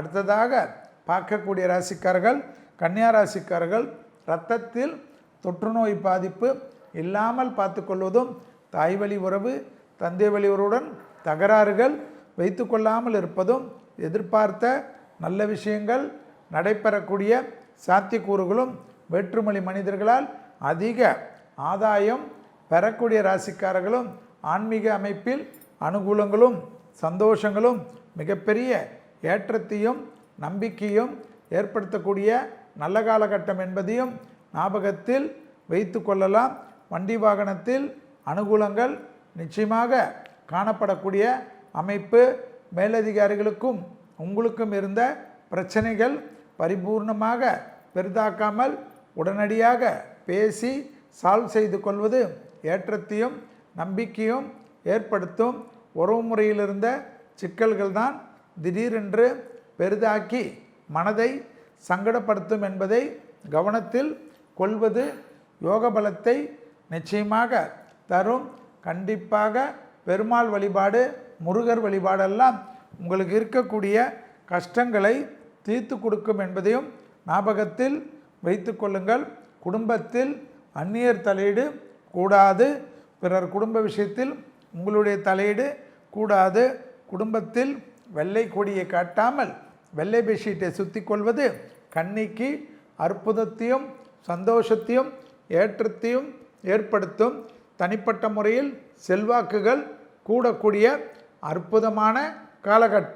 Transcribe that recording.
அடுத்ததாக பார்க்கக்கூடிய ராசிக்காரர்கள் கன்னியா ராசிக்காரர்கள் இரத்தத்தில் தொற்றுநோய் பாதிப்பு இல்லாமல் பார்த்து கொள்வதும், தாய் வழி உறவு தந்தை வழி உறவுடன் தகராறுகள் வைத்து கொள்ளாமல் இருப்பதும், எதிர்பார்த்த நல்ல விஷயங்கள் நடைபெறக்கூடிய சாத்தியக்கூறுகளும், வேற்றுமொழி மனிதர்களால் அதிக ஆதாயம் பெறக்கூடிய ராசிக்காரர்களும், ஆன்மீக அமைப்பில் அனுகூலங்களும் சந்தோஷங்களும் மிகப்பெரிய ஏற்றத்தையும் நம்பிக்கையும் ஏற்படுத்தக்கூடிய நல்ல காலகட்டம் என்பதையும் ஞாபகத்தில் வைத்து கொள்ளலாம். வண்டி வாகனத்தில் அனுகூலங்கள் நிச்சயமாக காணப்படக்கூடிய அமைப்பு. மேலதிகாரிகளுக்கும் உங்களுக்கும் இருந்த பிரச்சனைகள் பரிபூர்ணமாக பெரிதாக்காமல் உடனடியாக பேசி சால்வ் செய்து கொள்வது ஏற்றத்தையும் நம்பிக்கையும் ஏற்படுத்தும். உறவு முறையில் இருந்த சிக்கல்கள் தான் திடீரென்று பெரிதாக்கி மனதை சங்கடப்படுத்தும் என்பதை கவனத்தில் கொள்வது யோக பலத்தை நிச்சயமாக தரும். கண்டிப்பாக பெருமாள் வழிபாடு, முருகர் வழிபாடெல்லாம் உங்களுக்கு இருக்கக்கூடிய கஷ்டங்களை தீர்த்து கொடுக்கும் என்பதையும் ஞாபகத்தில் வைத்து கொள்ளுங்கள். குடும்பத்தில் அந்நியர் தலையீடு கூடாது. பிறர் குடும்ப விஷயத்தில் உங்களுடைய தலையீடு கூடாது. குடும்பத்தில் வெள்ளை கொடியை காட்டாமல் வெள்ளை பெட்ஷீட்டை சுற்றி கொள்வது கன்னிக்கு அற்புதத்தையும் சந்தோஷத்தையும் ஏற்றத்தையும் ஏற்படுத்தும். தனிப்பட்ட முறையில் செல்வாக்குகள் கூடக்கூடிய அற்புதமான காலகட்டம்.